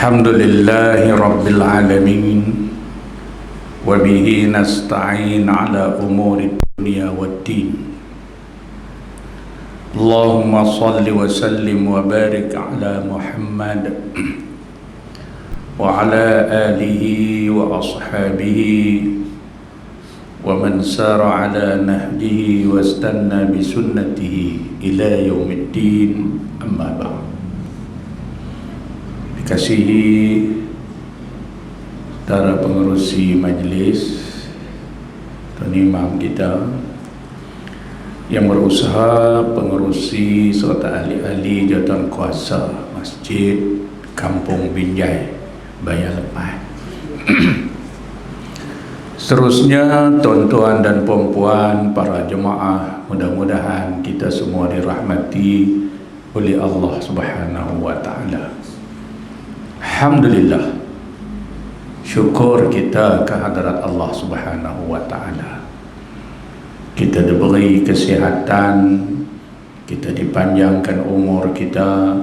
Alhamdulillahi Rabbil Alamin. Wa bihi nasta'in ala umuri dunia waddin. Allahumma salli wa sallim wa barik ala Muhammad wa ala alihi wa ashabihi wa man sara ala nahjihi wa istanna bi sunnatihi ila yaumiddin. Amma ba'd. Dikasihi saudara pengerusi majlis, tuan imam kita yang berusaha, pengerusi serta ahli-ahli jawatan kuasa Masjid Kampung Binjai Bayan Lepas. Seterusnya tuan-tuan dan puan-puan, para jemaah, mudah-mudahan kita semua dirahmati oleh Allah Subhanahu wa taala. Alhamdulillah, syukur kita kehadrat Allah Subhanahu wa taala. Kita diberi kesihatan, kita dipanjangkan umur kita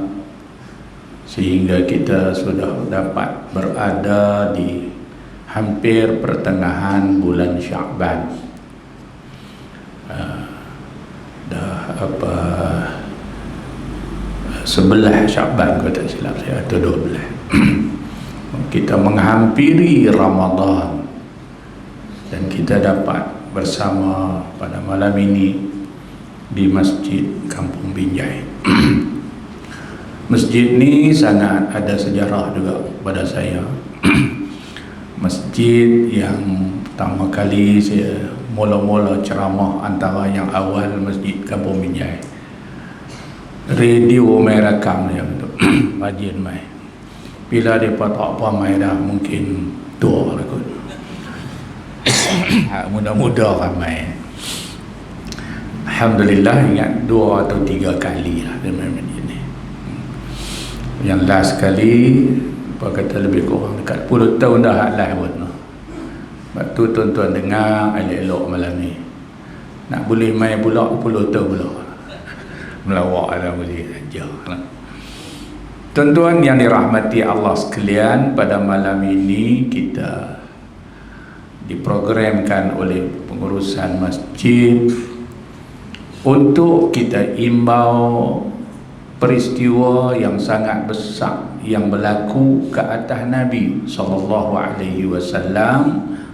sehingga kita sudah dapat berada di hampir pertengahan bulan Sya'ban. Sebelah Sya'ban kalau tak silap saya, atau 12. Kita menghampiri Ramadan dan kita dapat bersama pada malam ini di Masjid Kampung Binjai. Masjid ni sangat ada sejarah juga pada saya. Masjid yang pertama kali saya mula-mula ceramah, antara yang awal Masjid Kampung Binjai, radio mai rakam dia tu. Majin mai. Bila dia tak apa mai dah mungkin tua lah kot. Muda-muda ramai. Alhamdulillah, ingat 2 atau 3 kali lah dia main ini. Yang last kali apa kata lebih kurang dekat 10 tahun dah lah buat no. Sebab tu tuan-tuan dengar elok-elok malam ni. Nak boleh main pula 10 tahun pula. Melawak dah boleh aja. Tuan-tuan yang dirahmati Allah sekalian, pada malam ini kita diprogramkan oleh pengurusan masjid untuk kita imbau peristiwa yang sangat besar yang berlaku ke atas Nabi SAW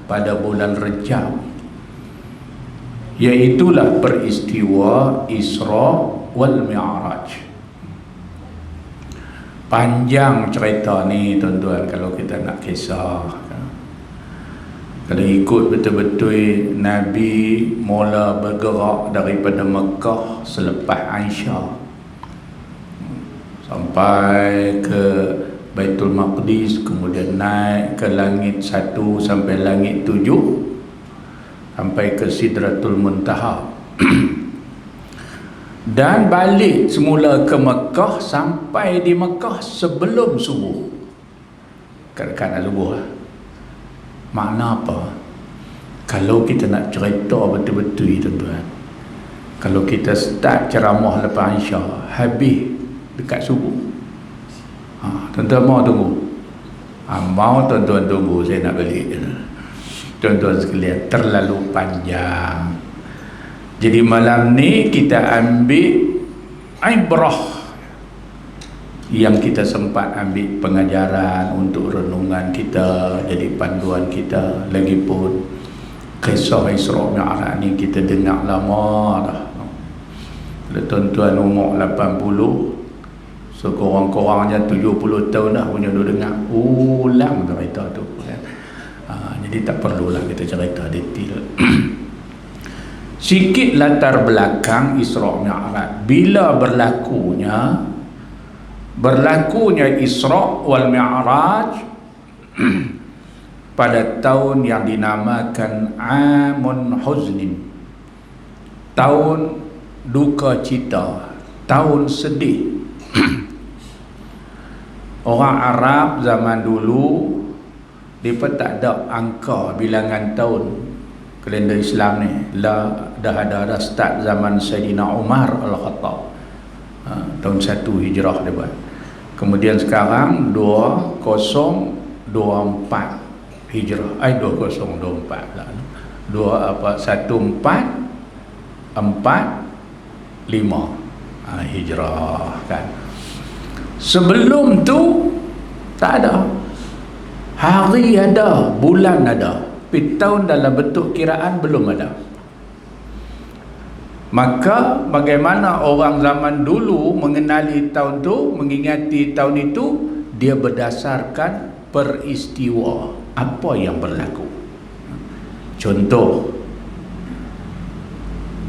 pada bulan Rejab, iaitulah peristiwa Isra wal Mi'raj. Panjang cerita ni tuan-tuan kalau kita nak kisah. Kalau ikut betul-betul, Nabi mula bergerak daripada Mekah selepas Aisyah sampai ke Baitul Maqdis, kemudian naik ke langit 1 sampai langit 7, sampai ke Sidratul Muntaha. Dan balik semula ke Mekah, sampai di Mekah sebelum subuh, kadang-kadang subuh lah. Makna apa? Kalau kita nak cerita betul-betul tuan-tuan, kalau kita start ceramah lepas Aisyah, habis dekat subuh. Tuan-tuan mau tunggu? Mau tuan-tuan tunggu, saya nak balik. Tuan-tuan sekalian, terlalu panjang. Jadi malam ni kita ambil ibrah yang kita sempat ambil pengajaran untuk renungan kita, jadi panduan kita. Lagipun kisah Isra Mi'raj ni kita dengar lama dah. Kalau tuan-tuan umur 80, sekurang-kurangnya 70 tahun dah punya duk dengar ulang cerita tu kan? Jadi tak perlulah kita cerita detail. Sikit latar belakang Isra Mi'raj. Bila berlakunya Isra wal Mi'raj pada tahun yang dinamakan Amun Huznin, tahun duka cita, tahun sedih. Orang Arab zaman dulu mereka tak ada angka bilangan tahun kalender Islam ni. Dah ada start zaman Sayyidina Umar Al-Khattab, tahun 1 Hijrah dia buat. Kemudian sekarang 2024 Hijrah, 2024 lah. 1445 Hijrah kan. Sebelum tu tak ada. Hari ada, bulan ada, tapi tahun dalam bentuk kiraan belum ada. Maka bagaimana orang zaman dulu mengenali tahun tu, mengingati tahun itu, dia berdasarkan peristiwa apa yang berlaku. Contoh,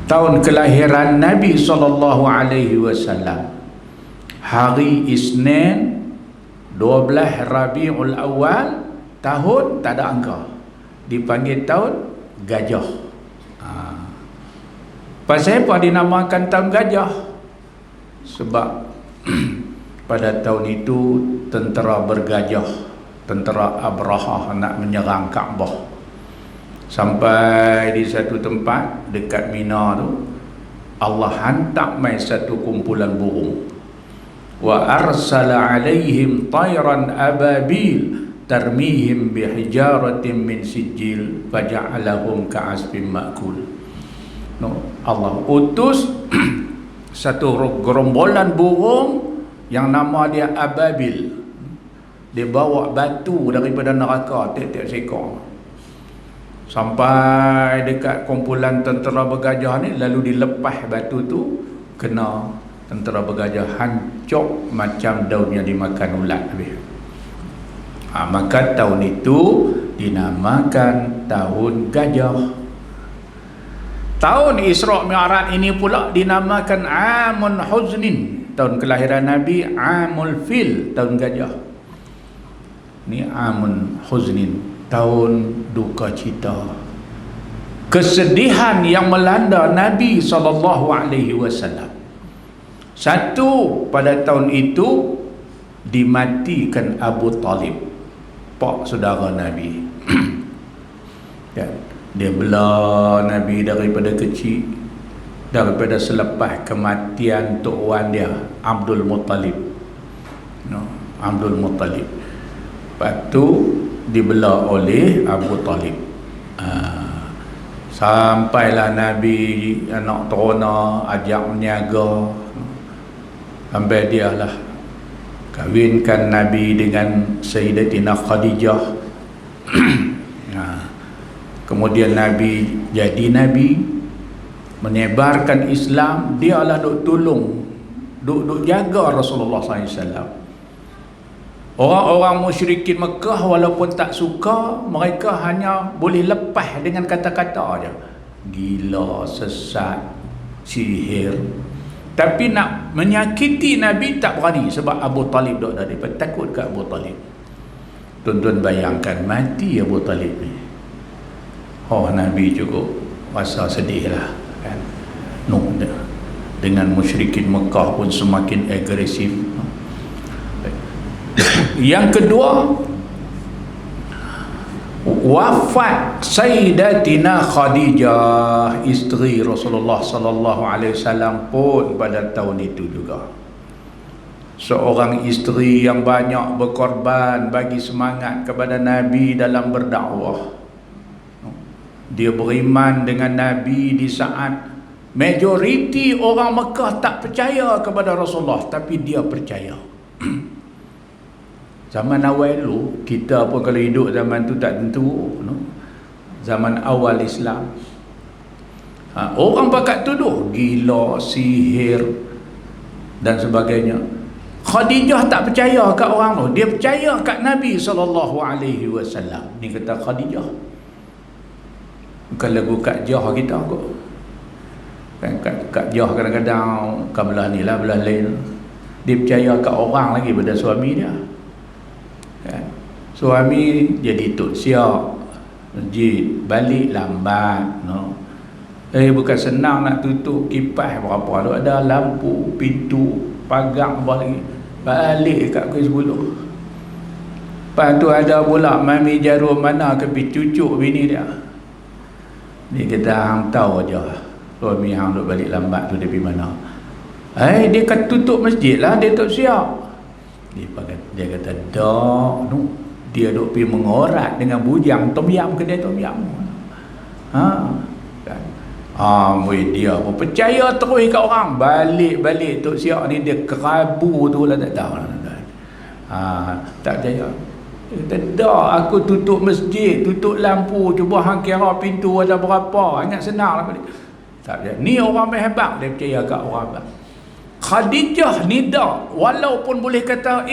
tahun kelahiran Nabi SAW, hari Isnin 12 Rabiul Awal, tahun tak ada angka, dipanggil tahun gajah. Pasal apa dinamakan tahun gajah? Sebab pada tahun itu tentera bergajah, tentera Abrahah nak menyerang Kaabah. Sampai di satu tempat dekat Mina tu, Allah hantar mai satu kumpulan burung. Wa arsala alaihim tayran ababil tarmihim bihijaratin min sijil faja'alahum ka'asfin ma'kul. Allah utus satu gerombolan burung yang nama dia ababil. Dia bawa batu daripada neraka tiap-tiap sekor, sampai dekat kumpulan tentera bergajah ni, lalu dilepas batu tu, kena tentera bergajah hancur macam daun yang dimakan ulat habis. Maka tahun itu dinamakan tahun gajah. Tahun Isra' Mi'raj ini pula dinamakan Amun Huznin, tahun kelahiran Nabi. Amul Fil, tahun gajah. Ni Amun Huznin, tahun duka cita, kesedihan yang melanda Nabi SAW. Satu, pada tahun itu dimatikan Abu Talib, pak saudara Nabi. Dia bela Nabi daripada kecil, daripada selepas kematian tok wan dia Abdul Muttalib. Abdul Muttalib. Lepas tu dibela oleh Abu Talib. Sampailah Nabi anak terona ajak meniaga, sampai dia lah kahwinkan Nabi dengan Sayyidatina Khadijah. Kemudian Nabi jadi Nabi, menyebarkan Islam. Dia lah duk tolong, duk jaga Rasulullah SAW. Orang-orang musyrikin Mekah walaupun tak suka, mereka hanya boleh lepas dengan kata-kata aja. Gila, sesat, sihir. Tapi nak menyakiti Nabi tak berani, sebab Abu Talib dok tadi, takut ke Abu Talib. Tuan-tuan bayangkan mati Abu Talib ni. Nabi cukup rasa sedih lah kan. Dengan musyrikin Mekah pun semakin agresif. Yang kedua, wafat Sayyidatina Khadijah, isteri Rasulullah SAW pun pada tahun itu juga. Seorang isteri yang banyak berkorban bagi semangat kepada Nabi dalam berdakwah. Dia beriman dengan Nabi di saat majoriti orang Mekah tak percaya kepada Rasulullah, tapi dia percaya. Zaman awal dulu, kita pun kalau hidup zaman tu tak tentu, zaman awal Islam, orang pakat tuduh gila, sihir dan sebagainya. Khadijah tak percaya kat orang tu, dia percaya kat Nabi SAW. Ni kata Khadijah. Bukan lagu Kak Jah kita kot. Kan Kak Jah kadang-kadang kan belah ni lah, belah lain. Dia percaya kat orang lagi pada suami dia. Kan? Suami jadi tok siap masjid, balik lambat, bukan senang nak tutup kipas berapa tu, ada lampu, pintu, pagar apa lagi. Balik kat pukul 10. Lepas tu ada pula mami jarum mana ke cucuk bini dia. Dia kata hang tahu aja suami hang duk balik lambat tu dia pergi mana. Dia kat tutup masjid lah, dia tak siap. Dia kata dak nu dia duk pergi mengorat dengan bujang tom yam kedai tom yam. Kan. Mui dia pun percaya terus kat orang. Balik Tok Siak ni dia kerabu tu lah tak tahu lah. Tak percaya. Dia kata dak aku tutup masjid, tutup lampu, cuba hang kira pintu ada berapa. Ingat senang lah balik. Tak percaya. Ni orang main hebat dia percaya kat orang hebat. Khadijah ni dak, walaupun boleh kata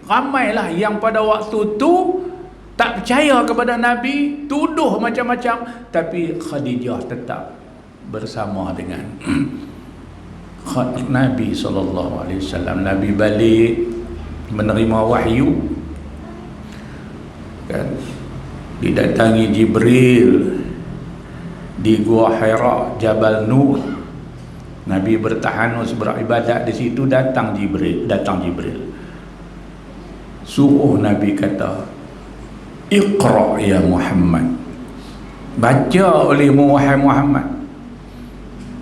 ramailah yang pada waktu tu tak percaya kepada Nabi, tuduh macam-macam, tapi Khadijah tetap bersama dengan Nabi SAW. Nabi balik menerima wahyu kan, didatangi Jibril di Gua Hira, Jabal Nur. Nabi bertahanus beribadat di situ, datang Jibril. Suruh Nabi kata, Iqra ya Muhammad, baca oleh Muhammad.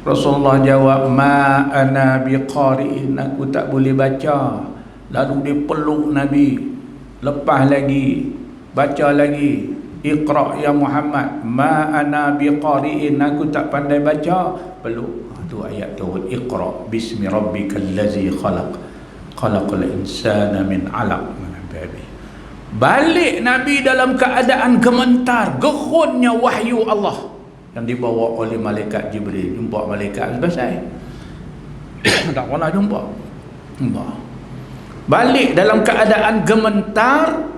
Rasulullah jawab, ma ana biqari'in, aku tak boleh baca. Lalu dia peluk Nabi, lepas lagi, baca lagi, Iqra ya Muhammad, ma ana biqari'in, aku tak pandai baca. Peluk. Tu ayat turun, Iqra bismi rabbikal ladzi khalaqal insana min 'alaq. Balik Nabi dalam keadaan gemetar, gerunnya wahyu Allah yang dibawa oleh malaikat Jibril. Jumpa malaikat selesai. Tak pernah jumpa. Balik dalam keadaan gemetar.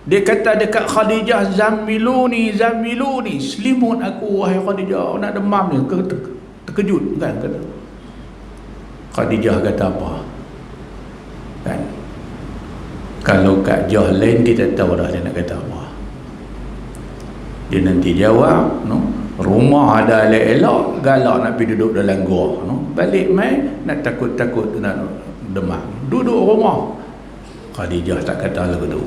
Dia kata dekat Khadijah, Zammiluni, selimut aku wahai Khadijah, nak demam ni, terkejut kan kata. Khadijah kata apa? Kan? Kalau kat Jahlan kita tahu dah dia nak kata apa. Dia nanti jawab, no? Rumah ada elok-elok, galak nak pergi duduk dalam gua, no? Balik mai nak takut-takut nak demam. Duduk rumah. Khadijah tak kata lagu tu.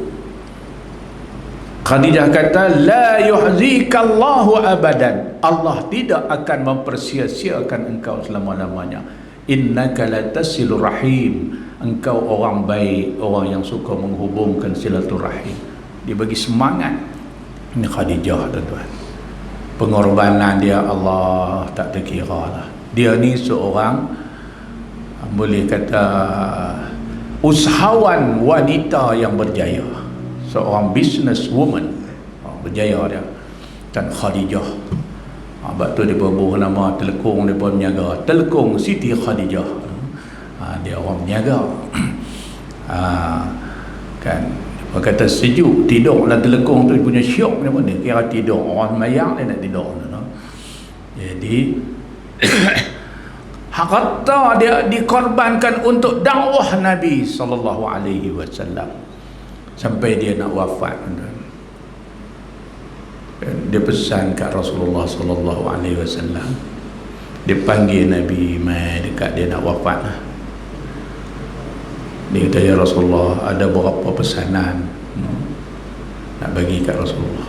Khadijah kata, la yuhzikallahu abadan, Allah tidak akan mempersia-siakan engkau selama-lamanya. Innaka latasilur rahim, engkau orang baik, orang yang suka menghubungkan silaturahim. Dia bagi semangat. Ini Khadijah tuan-tuan. Pengorbanan dia Allah tak terkira lah. Dia ni seorang, boleh kata, usahawan wanita yang berjaya, seorang business woman berjaya dia. Dan Khadijah, sebab tu dia berbuah nama Telekung, dia pun menjaga Telekung Siti Khadijah. Dia orang menjaga. Kan dia kata sejuk tidur dalam Telekung tu, dia punya syok dia pun, dia kira tidur orang semayang dia nak tidur, no? Jadi harta dia dikorbankan untuk dakwah Nabi SAW sampai dia nak wafat. Dia pesan kat Rasulullah SAW, dia panggil Nabi mai dekat dia nak wafat lah. Dia kata, ya Rasulullah, ada beberapa pesanan nak bagi kat Rasulullah.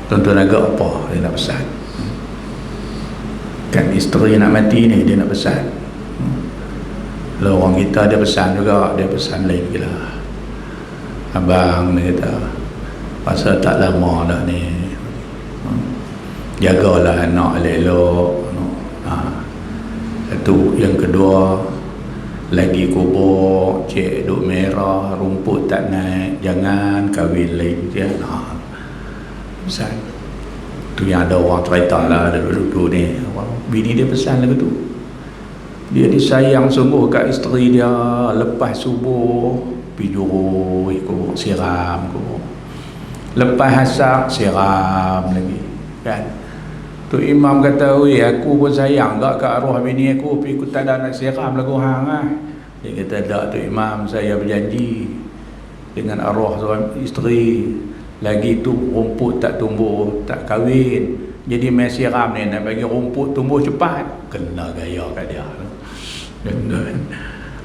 Tuan-tuan agak apa dia nak pesan? Kan isteri nak mati ni, dia nak pesan. Kalau orang kita dia pesan juga, dia pesan lain gila. Abang, dia kata, pasal tak lama dah ni, jagalah anak elok-elok. Satu. Yang kedua, lagi kubur cek duk merah, rumput tak naik, jangan kahwin lain je. Pesan tu yang ada orang cerita lah, ada duduk ni, bini dia pesan lagu tu. Dia disayang sungguh kat isteri dia. Lepas subuh pergi Juruh, ikut siram kubur. Lepas asar siram lagi, kan. Tu imam kata, "Oi, aku pun sayang gak kat arwah bini aku, tapi aku tak ada nak siram lagu hang ah." Dia kata, "Tak tu imam, saya berjanji dengan arwah suami isteri, lagi tu rumput tak tumbuh, tak kahwin. Jadi mai siram ni nak bagi rumput tumbuh cepat." Kena gaya kat dia.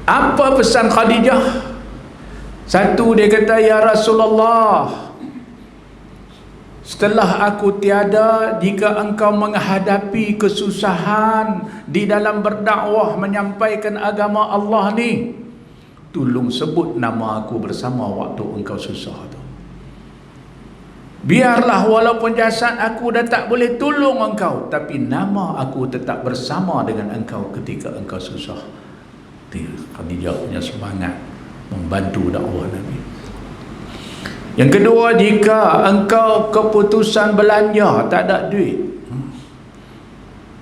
Apa pesan Khadijah? Satu, dia kata, "Ya Rasulullah, setelah aku tiada, jika engkau menghadapi kesusahan di dalam berdakwah menyampaikan agama Allah ni, tolong sebut nama aku bersama waktu engkau susah tu. Biarlah walaupun jasad aku dah tak boleh tolong engkau, tapi nama aku tetap bersama dengan engkau ketika engkau susah. Dia Khadijah punya semangat membantu dakwah Nabi. Yang kedua, jika engkau keputusan belanja, tak ada duit,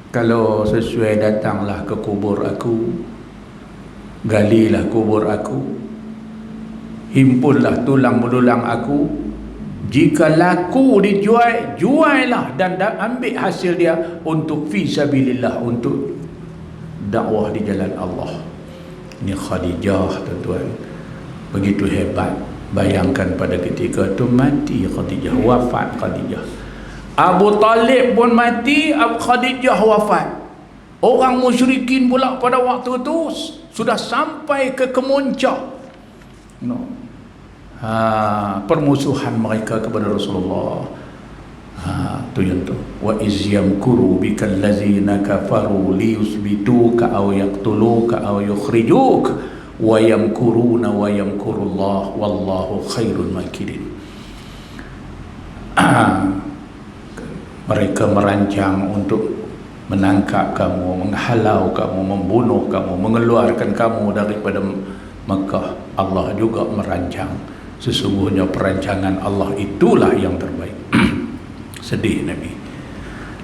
kalau sesuai, datanglah ke kubur aku, galilah kubur aku, himpunlah tulang belulang aku. Jika laku dijual, juallah dan ambil hasil dia untuk fi sabilillah, untuk dakwah di jalan Allah. Ini Khadijah, tuan-tuan, begitu hebat. Bayangkan pada ketika itu mati Khadijah, wafat Khadijah. Abu Talib pun mati, Khadijah wafat. Orang musyrikin pula pada waktu itu sudah sampai ke kemuncak permusuhan mereka kepada Rasulullah. Tu yang tu, wa iz yamkuru bikal ladzina kafaru liyusbituka aw yaqtuluka aw yukhrijuk wa yamkuruna wa yamkurullah wallahu khairul makirin. Mereka merancang untuk menangkap kamu, menghalau kamu, membunuh kamu, mengeluarkan kamu daripada Mekah. Allah juga merancang. Sesungguhnya perancangan Allah itulah yang terbaik. Sedih Nabi.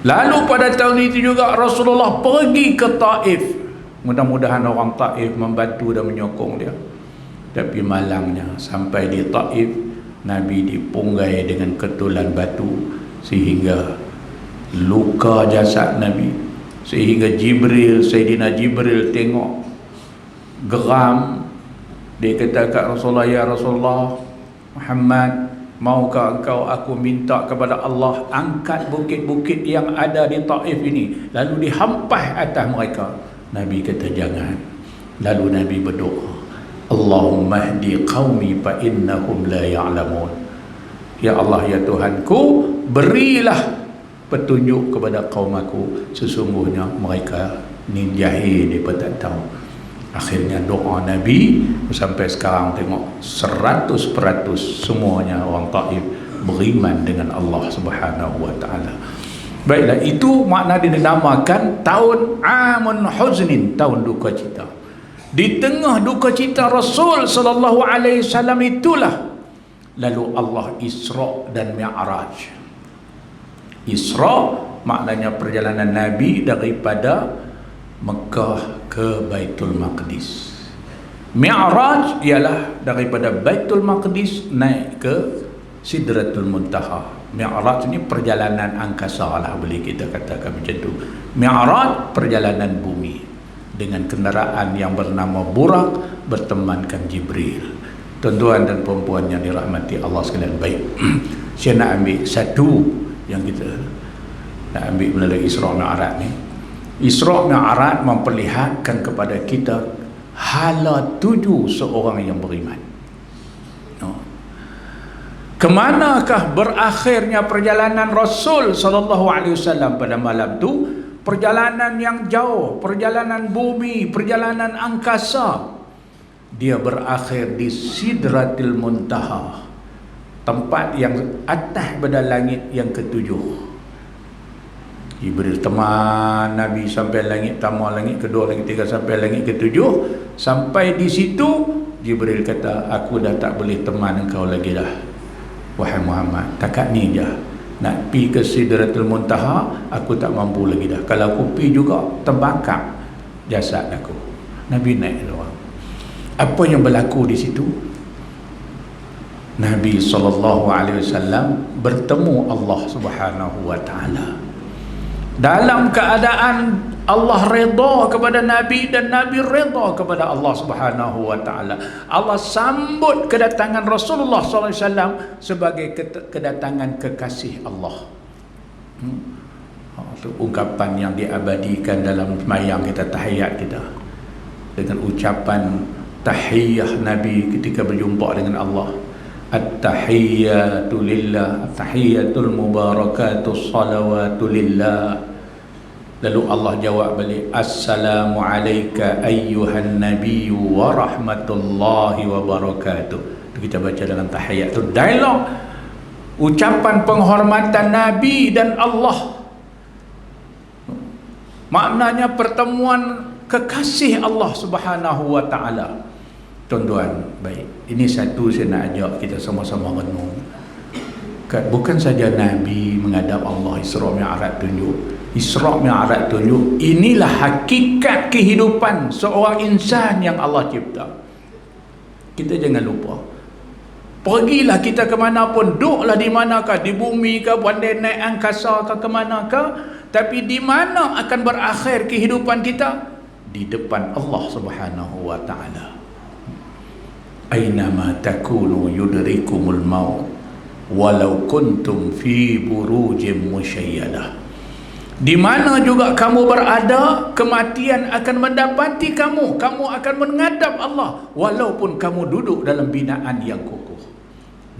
Lalu pada tahun itu juga Rasulullah pergi ke Taif. Mudah-mudahan orang Taif membantu dan menyokong dia. Tapi malangnya sampai di Taif, Nabi dipunggai dengan ketulan batu sehingga luka jasad Nabi, sehingga Sayyidina Jibril tengok, geram. Dia kata kat Rasulullah, ya Rasulullah Muhammad, maukah engkau aku minta kepada Allah angkat bukit-bukit yang ada di Taif ini lalu dihampas atas mereka? Nabi kata jangan. Lalu Nabi berdoa, Allahumma hdi qaumi fa innahum la ya'lamun. Ya Allah, ya Tuhanku, berilah petunjuk kepada kaum aku, sesungguhnya mereka ni jahil, mereka tak tahu. Akhirnya doa Nabi sampai sekarang tengok 100% semuanya orang Taif beriman dengan Allah Subhanahu wa taala. Baiklah, itu makna dinamakan tahun Amun Huznin, tahun duka cita. Di tengah duka cita Rasul sallallahu alaihi wasallam itulah lalu Allah Isra dan Mi'raj. Isra maknanya perjalanan Nabi daripada Mekah ke Baitul Maqdis. Mi'raj ialah daripada Baitul Maqdis naik ke Sidratul Muntaha. Mi'raj ni perjalanan angkasa lah, boleh kita katakan macam tu. Mi'raj perjalanan bumi dengan kenderaan yang bernama Burak, bertemankan Jibril. Tuan-tuan dan perempuan yang dirahmati Allah sekalian, baik. Saya nak ambil satu yang kita nak ambil melalui Isra Mi'raj ni. Isra Mi'raj memperlihatkan kepada kita hala tuju seorang yang beriman. Kemanakah berakhirnya perjalanan Rasul sallallahu alaihi wasallam pada malam tu? Perjalanan yang jauh, perjalanan bumi, perjalanan angkasa. Dia berakhir di Sidratil Muntaha, tempat yang atas pada langit yang ketujuh. Jibril teman Nabi sampai langit pertama, langit kedua, langit ketiga, sampai langit ketujuh. Sampai di situ Jibril kata, aku dah tak boleh teman engkau lagi dah, wahai Muhammad. Takat ni je, nak pi ke Sidratul Muntaha aku tak mampu lagi dah. Kalau aku pi juga terbakar jasad aku. Nabi naik doang. Apa yang berlaku di situ? Nabi SAW bertemu Allah Subhanahu wa taala dalam keadaan Allah redha kepada Nabi dan Nabi redha kepada Allah Subhanahu wa taala. Allah sambut kedatangan Rasulullah SAW sebagai kedatangan kekasih Allah. Itu ungkapan yang diabadikan dalam sembahyang kita, tahiyat kita, dengan ucapan tahiyah Nabi ketika berjumpa dengan Allah. At-tahiyyatu lillah, at-tahiyyatul mubarakatus salawatu lillah. Lalu Allah jawab balik, Assalamu alayka ayyuhan nabiyyu wa rahmatullahi wa barakatuh. Itu kita baca dalam tahiyat tu, dialog ucapan penghormatan Nabi dan Allah. Maknanya pertemuan kekasih Allah Subhanahu wa taala. Tuan-tuan, baik. Ini satu saya nak ajak kita sama-sama renung. Bukan saja Nabi menghadap Allah Isra Mi'raj tunjuk. Isra Mi'raj tunjuk inilah hakikat kehidupan seorang insan yang Allah cipta. Kita jangan lupa. Pergilah kita ke mana pun, duduklah di manakah, di bumi ke, pandai naik angkasa ke manakah, tapi di mana akan berakhir kehidupan kita? Di depan Allah Subhanahu wa taala. Ainama takunu yudrikumul maut walau kuntum fi burujim musyayyadah. Di mana juga kamu berada, kematian akan mendapati kamu. Kamu akan menghadap Allah walaupun kamu duduk dalam binaan yang kokoh.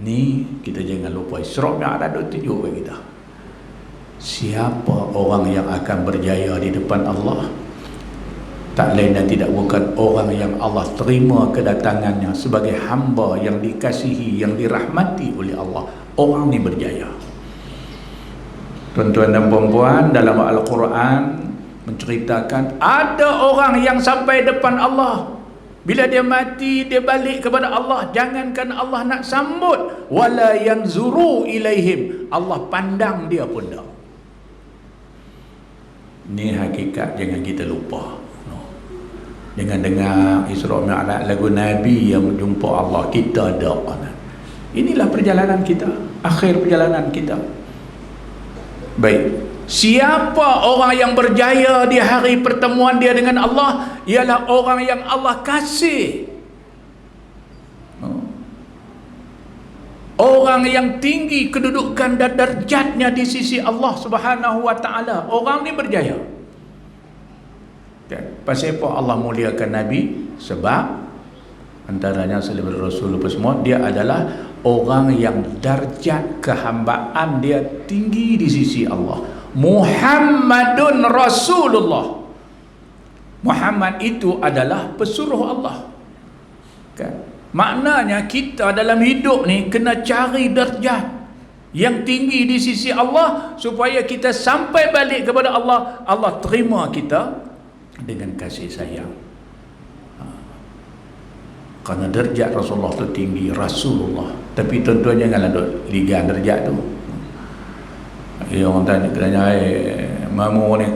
Ni kita jangan lupa, Isra Mi'raj tunjuk bagi kita. Siapa orang yang akan berjaya di depan Allah? Tak lain dan tidak bukan orang yang Allah terima kedatangannya sebagai hamba yang dikasihi, yang dirahmati oleh Allah. Orang ni berjaya. Tuan-tuan dan puan-puan, dalam Al-Quran menceritakan ada orang yang sampai depan Allah, bila dia mati dia balik kepada Allah, jangankan Allah nak sambut, wala yanzuru ilaihim, Allah pandang dia pun dah. Ni hakikat, jangan kita lupa. Jangan dengar Isra Mi'raj lagu Nabi yang jumpa Allah, kita ada. Inilah perjalanan kita, akhir perjalanan kita. Baik, siapa orang yang berjaya di hari pertemuan dia dengan Allah? Ialah orang yang Allah kasih, orang yang tinggi kedudukan dan darjatnya di sisi Allah Subhanahu wa taala. Orang ni berjaya. Pasal apa Allah muliakan Nabi? Sebab antaranya selain Rasul apa semua, dia adalah orang yang darjat kehambaan dia tinggi di sisi Allah. Muhammadun Rasulullah. Muhammad itu adalah pesuruh Allah. Kan? Maknanya kita dalam hidup ni kena cari darjat yang tinggi di sisi Allah supaya kita sampai balik kepada Allah, Allah terima kita dengan kasih sayang. Kerana derajat Rasulullah tu tinggi, Rasulullah. Tapi tuan-tuan janganlah duk ligan derajat tu. Orang tanya, mamu ni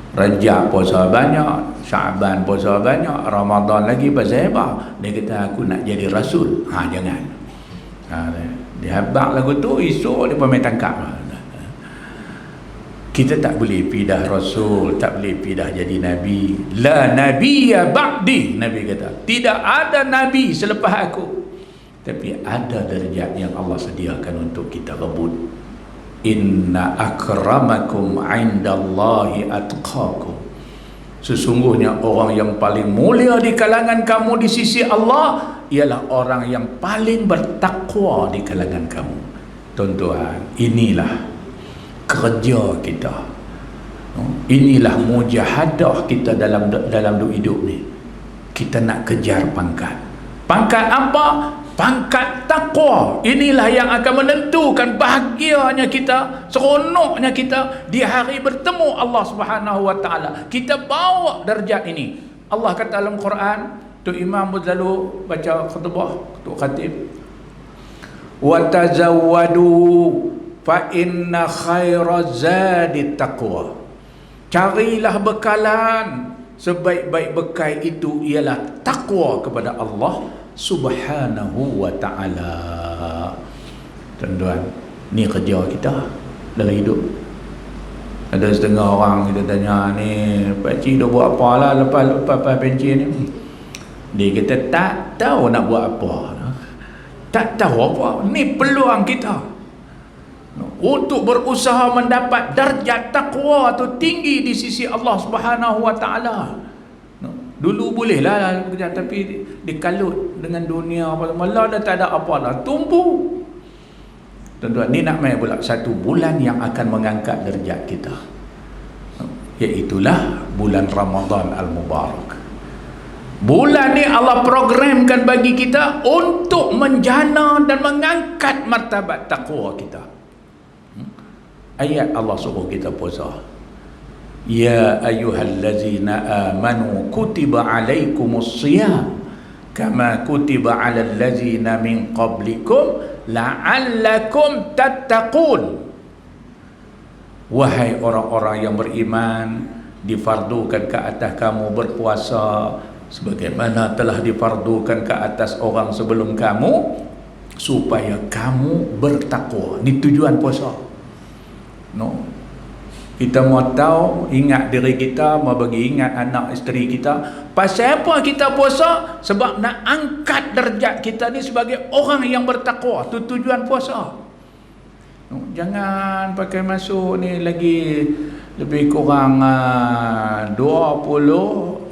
Rajab puasa banyak, Syaban puasa banyak, Ramadan lagi pasal apa? Dia kata aku nak jadi Rasul. Jangan. Dia habaq lagu tu, esok dia pun main tangkap. Kita tak boleh pindah Rasul, tak boleh pindah jadi Nabi. La nabiyya ba'di, Nabi kata. Tidak ada Nabi selepas aku. Tapi ada darjat yang Allah sediakan untuk kita rebut. Inna akramakum indallahi atqakum. Sesungguhnya orang yang paling mulia di kalangan kamu di sisi Allah ialah orang yang paling bertakwa di kalangan kamu. Tuan-tuan, inilah kerja kita, inilah mujahadah kita dalam hidup ni. Kita nak kejar pangkat. Pangkat apa? Pangkat takwa. Inilah yang akan menentukan bahagianya kita, seronoknya kita di hari bertemu Allah Subhanahu wa taala. Kita bawa darjat ini. Allah kata dalam Quran, tu Imam Muzlalu baca khutbah, tu khatib, wa tazawwadu fa inna khairaz zadi taqwa. Carilah bekalan, sebaik-baik bekal itu ialah takwa kepada Allah Subhanahu wa ta'ala. Tuan-tuan, ni kerja kita dalam hidup. Ada setengah orang kita tanya, ni pakcik dah buat apa lah lepas pencen ni? Dia kata tak tahu nak buat apa. Tak tahu apa. Ni peluang kita untuk berusaha mendapat darjat takwa tu tinggi di sisi Allah Subhanahu wa ta'ala. Dulu boleh lah kerja, tapi dikalut dengan dunia apa malah dah tak ada apa dah, tumpu. Tuan-tuan, ni nak main pula satu bulan yang akan mengangkat darjat kita. Iaitulah bulan Ramadan Al-Mubarak. Bulan ni Allah programkan bagi kita untuk menjana dan mengangkat martabat takwa kita. Ayat Allah suruh kita puasa. Ya ayyuhallazina amanu kutiba alaikumus shiyam kama kutiba alal ladzina min qablikum la'allakum tattaqun. Wahai orang-orang yang beriman, difardukan ke atas kamu berpuasa sebagaimana telah difardukan ke atas orang sebelum kamu, supaya kamu bertakwa. Ni tujuan puasa. No. Kita mau tahu, ingat diri kita, mau bagi ingat anak isteri kita. Pasal apa kita puasa? Sebab nak angkat derajat kita ni sebagai orang yang bertakwa. Tu tujuan puasa. No. Jangan pakai masuk ni lagi lebih kurang 20,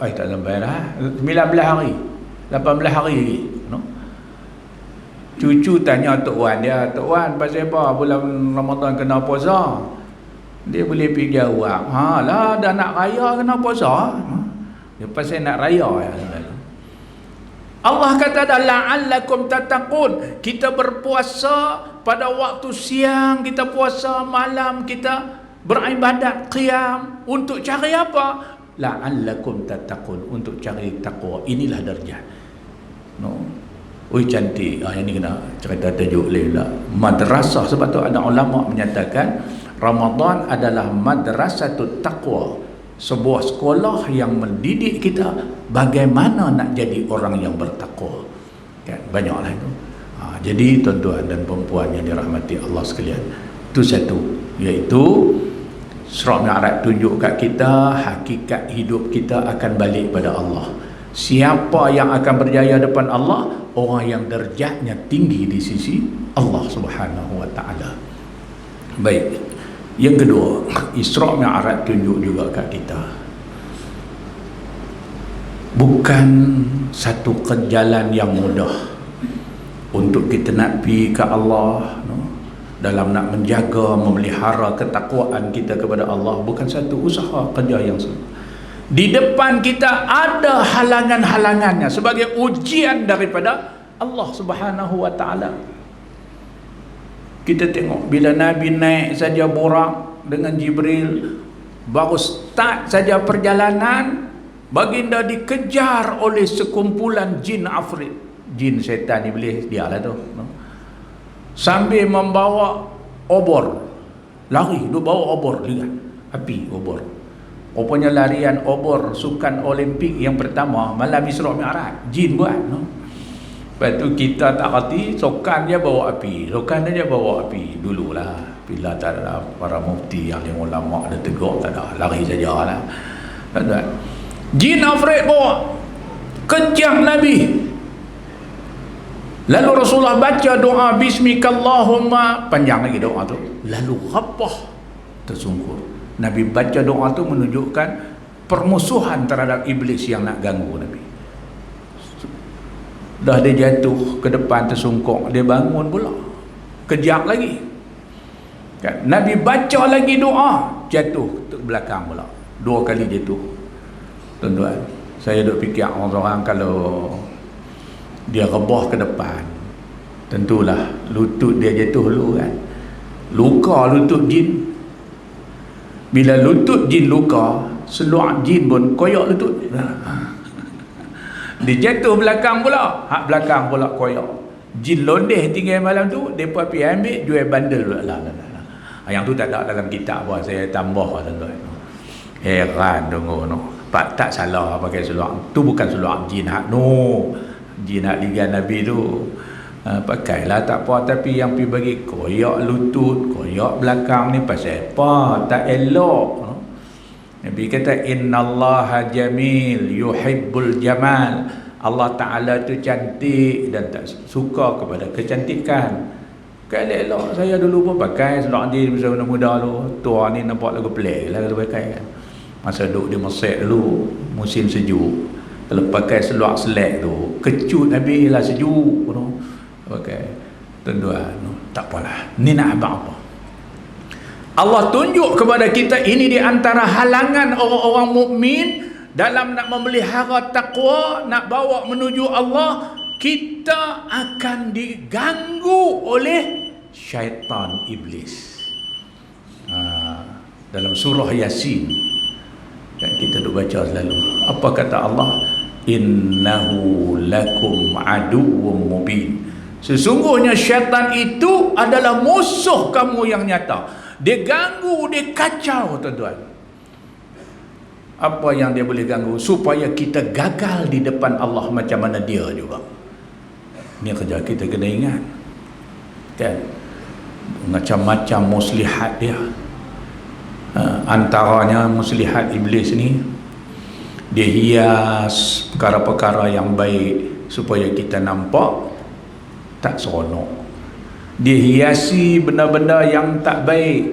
tak sampai dah, 19 hari, 18 hari lagi, no? Cucu tanya Tok Wan dia, Tok Wan pasal apa bulan Ramadan kena puasa? Dia boleh pergi jawab, lah dah nak raya kena puasa. Dia pasal nak raya ya. Allah kata dah la'allakum tattaqun. Kita berpuasa pada waktu siang, kita puasa malam, kita beribadat qiyam untuk cari apa? La'allakum tattaqun, untuk cari takwa. Inilah darjah. No. Oi cantik. Yang ni kena cerita tajuk lain pula. Madrasah, sebab tu ada ulama menyatakan Ramadan adalah madrasatut taqwa. Sebuah sekolah yang mendidik kita bagaimana nak jadi orang yang bertakwa. Kan banyaklah itu. Jadi tuan-tuan dan perempuan yang dirahmati Allah sekalian, itu satu, iaitu Surah Mi'raj tunjuk kat kita hakikat hidup kita akan balik pada Allah. Siapa yang akan berjaya depan Allah? Orang yang derajatnya tinggi di sisi Allah Subhanahu wa taala. Baik. Yang kedua, Isra Mi'raj tunjuk juga kat kita bukan satu jalan yang mudah untuk kita nak pergi ke Allah, no? Dalam nak menjaga, memelihara ketakwaan kita kepada Allah, bukan satu usaha kerja yang sulit. Di depan kita ada halangan-halangannya sebagai ujian daripada Allah Subhanahu wa taala. Kita tengok bila Nabi naik saja burak dengan Jibril, baru start saja perjalanan, baginda dikejar oleh sekumpulan jin afrit. Jin setan iblis dia lah tu, no? Sambil membawa obor, lari, dia bawa obor, lihat api obor. Rupanya larian obor sukan Olimpik yang pertama malam Isra Mi'raj, jin buat, no? Lepas tu kita tak reti, sukan dia bawa api, sukan dia bawa api dululah. Bila tak ada para mufti yang ulama ada tegur, tak ada, lari sajalah. Jin afrit bawa kejar Nabi. Lalu Rasulullah baca doa Bismikallahumma, panjang lagi doa tu. Lalu ghabbah, tersungkur. Nabi baca doa tu menunjukkan permusuhan terhadap iblis yang nak ganggu Nabi. Dah dia jatuh ke depan tersungkur, dia bangun pula, kejar lagi. Kan? Nabi baca lagi doa, jatuh ke belakang pula, 2 kali jatuh. Tuan-tuan, saya duk fikir orang-orang kalau dia rebah ke depan, tentulah lutut dia jatuh dulu kan. Luka lutut jin. Bila lutut jin luka, seluar jin pun koyak lutut. Dia jatuh belakang pula, hak belakang pula koyak. Jin londeh tinggal malam tu, depa pergi ambil jual bandel pula lah. Yang tu tak ada dalam kitab pun, saya tambah tuan-tuan. Heran tunggu no. Pak tak salah pakai seluar. Tu bukan seluar jin hak no. Jin hak liga Nabi tu. Pakailah tak apa, tapi yang pergi bagi koyak lutut, koyak belakang ni pasal apa? Tak elok. No? Nabi kata innallaha jamil yuhibbul jamal. Allah Ta'ala tu cantik dan tak suka kepada kecantikan. Kan elok. Saya dulu pun pakai seluar jin masa muda tu. Tua ni nampak lagu play lah kalau pakai kan. Masa duduk di Mesir dulu, musim sejuk, kalau pakai seluar selek tu kecut habis lah, sejuk no? Pakai tuan-tuan no? Tak apalah, ni nak abang apa. Allah tunjuk kepada kita ini di antara halangan orang-orang mukmin dalam nak memelihara takwa, nak bawa menuju Allah. Kita akan diganggu oleh syaitan iblis. Dalam surah Yasin yang kita duk baca selalu, apa kata Allah? Innahu lakum aduwwum mubin. Sesungguhnya syaitan itu adalah musuh kamu yang nyata. Dia ganggu, dia kacau, tuan-tuan. Apa yang dia boleh ganggu? Supaya kita gagal di depan Allah macam mana dia juga. Ini kerja kita kena ingat, kan? Macam-macam muslihat dia. Antaranya muslihat iblis ni, dia hias perkara-perkara yang baik supaya kita nampak tak seronok. Dia hiasi benda-benda yang tak baik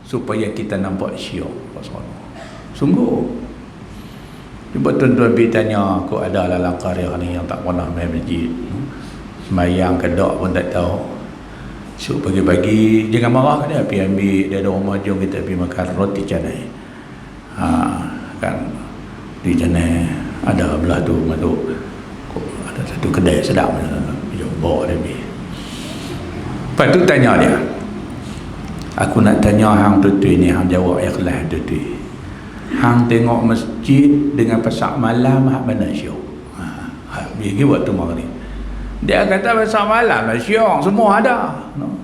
supaya kita nampak syok, tak seronok. Sungguh. Cuba tuan-tuan pergi tanya, aku ada dalam karya ni yang tak pernah main masjid, semayang ke tak pun tak tahu. So pagi-pagi jangan marah kan dia, pergi ambil dia ada rumah, jom kita pergi makan roti canai. Kan di canai ada belah tu masuk, ada satu kedai sedap, jom bawa dia pergi. Lepas tu tanya dia, aku nak tanya hang tu ni, hang jawab ikhlas tu. Hang tengok masjid dengan pasak malam hak mana syok? Pergi waktu maghrib. Dia kata pasal malam lah syok, semua ada, no?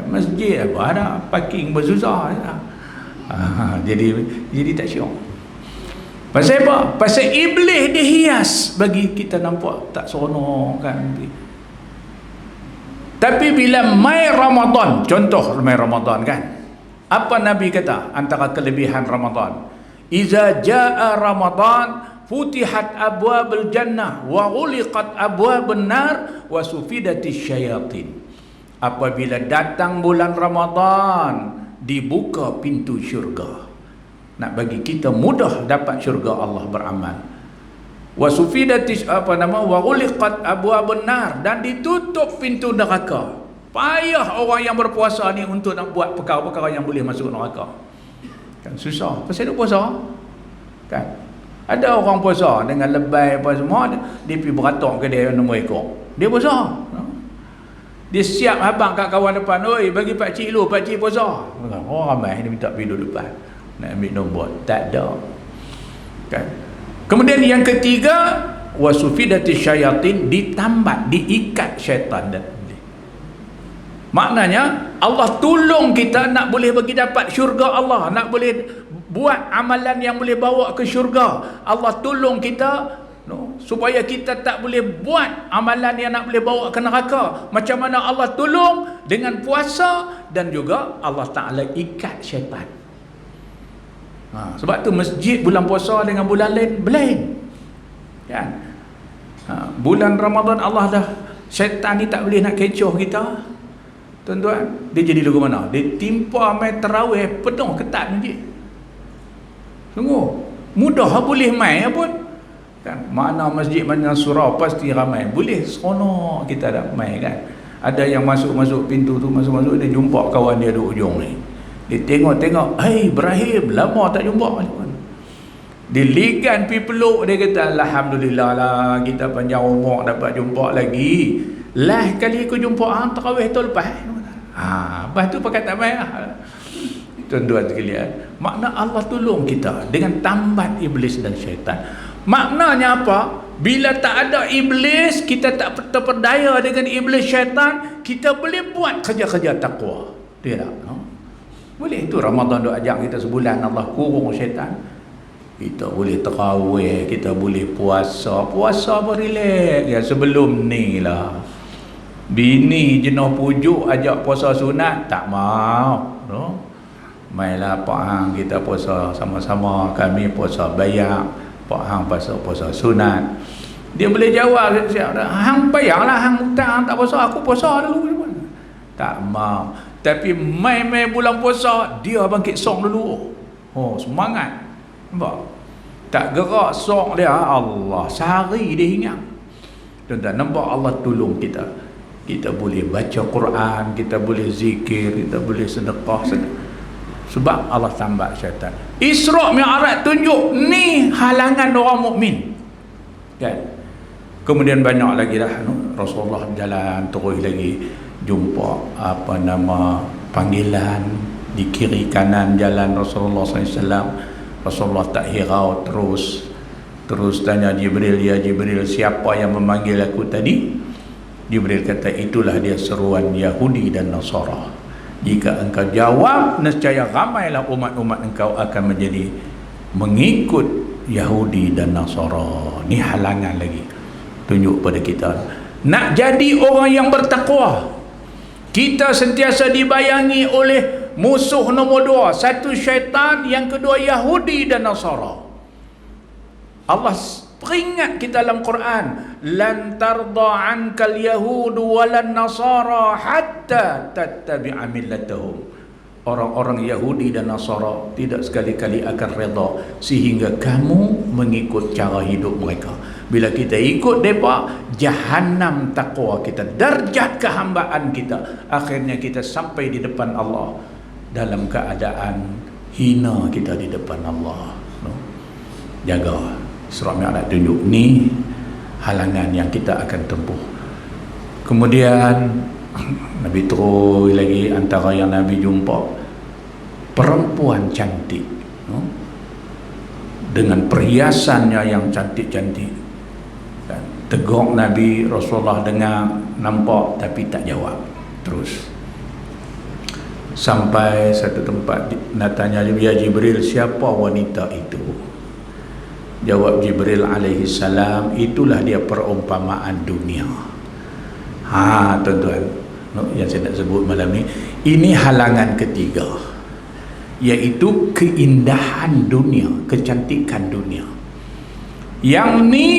Masjid apa ada, parking bersusah, jadi tak syok. Pasal apa? Pasal iblis dia hias bagi kita nampak tak seronok, kan? Tapi bila mai Ramadan, contoh mai Ramadan, kan, apa Nabi kata antara kelebihan Ramadan? Iza jaa Ramadan futihat abwabul jannah wa ghuliqat abwabun nar wa sufidatis syayatin. Apabila datang bulan Ramadan, dibuka pintu syurga, nak bagi kita mudah dapat syurga Allah beramal. Wa sufidatis wa ghuliqat abwabun nar, dan ditutup pintu neraka. Payah orang yang berpuasa ni untuk nak buat perkara-perkara yang boleh masuk neraka. Kan susah pasal dia puasa, kan? Ada orang puasa dengan lebay apa semua, dia pergi beratok ke dia nombor ekor, dia puasa, dia siap abang kat kawan depan, oi bagi pak cik lu, pak cik puasa. Orang ramai dia minta pergi duduk depan nak ambil nombor, tak ada, kan? Kemudian yang ketiga, wasufidatis syayatin, ditambat, diikat syaitan. Dan maknanya Allah tolong kita nak boleh bagi dapat syurga Allah, nak boleh buat amalan yang boleh bawa ke syurga. Allah tolong kita, no, supaya kita tak boleh buat amalan yang nak boleh bawa ke neraka. Macam mana Allah tolong dengan puasa, dan juga Allah Ta'ala ikat syaitan. Sebab tu masjid bulan puasa dengan bulan lain belain, kan? Bulan Ramadan Allah dah, syaitan ni tak boleh nak kecoh kita, tuan-tuan. Dia jadi lagu mana? Dia timpa main tarawih penuh ketat masjid. Sungguh mudah boleh main pun, kan? Mana masjid mana surau pasti ramai, boleh seronok kita dah main, kan? Ada yang masuk pintu tu, masuk dia jumpa kawan dia di ujung ni, dia tengok, hey Ibrahim, lama tak jumpa. Dia ligan pergi peluk, dia kata alhamdulillah lah, kita panjang umur dapat jumpa lagi. Lah kali aku jumpa hang tarawih tu lepas. Lepas tu pakai tak main lah. Tuan-tuan sekalian, makna Allah tolong kita dengan tambat iblis dan syaitan. Maknanya apa? Bila tak ada iblis, kita tak terperdaya dengan iblis syaitan, kita boleh buat kerja-kerja takwa. Dia tak? Boleh. Itu Ramadan duk ajak kita sebulan, Allah kurung syaitan. Kita boleh tarawih, kita boleh puasa apa relax ya. Sebelum ni lah, bini jenuh pujuk ajak puasa sunat, tak mau, no? Mainlah Pak Hang, kita puasa sama-sama, kami puasa bayak, Pak Hang puasa sunat. Dia boleh jawab, hang bayanglah, hang tak puasa, aku puasa dulu. Tak mau. Tapi mai bulan puasa, dia bangkit song dulu. Oh, semangat. Nampak? Tak gerak song dia, Allah sehari dia ingat. Tuan-tuan, nampak Allah tolong kita. Kita boleh baca Quran, kita boleh zikir, kita boleh sedekah. Sebab Allah tambak syaitan. Isra' Mi'raj tunjuk ni halangan orang mukmin. Kan? Kemudian banyak lagi dah Rasulullah jalan terus lagi jumpa panggilan di kiri kanan jalan Rasulullah SAW. Rasulullah tak hirau, terus tanya Jibril, ya Jibril, siapa yang memanggil aku tadi? Jibril kata, itulah dia seruan Yahudi dan Nasara. Jika engkau jawab, nescaya ramailah umat-umat engkau akan menjadi mengikut Yahudi dan Nasara. Ni halangan lagi tunjuk pada kita. Nak jadi orang yang bertakwa, kita sentiasa dibayangi oleh musuh nombor dua. Satu syaitan, yang kedua Yahudi dan Nasara. Allah peringat kita dalam Quran, lan tarda ankal yahudu walan nasara hatta tattabi'a millatahum. Orang-orang Yahudi dan Nasara tidak sekali-kali akan redha sehingga kamu mengikut cara hidup mereka. Bila kita ikut mereka, jahannam takwa kita, darjat kehambaan kita, akhirnya kita sampai di depan Allah dalam keadaan hina kita di depan Allah. Jaga. Surah Mi'raj tunjuk ni halangan yang kita akan tempuh. Kemudian Nabi terus lagi, antara yang Nabi jumpa perempuan cantik, dengan perhiasannya yang cantik-cantik. Dan tegur Nabi, Rasulullah dengar, nampak tapi tak jawab. Terus sampai satu tempat nak tanya, ya Jibril, siapa wanita itu? Jawab Jibril alaihi salam, itulah dia perumpamaan dunia. Tuan-tuan, yang saya nak sebut malam ni, ini halangan ketiga, iaitu keindahan dunia, kecantikan dunia. Yang ni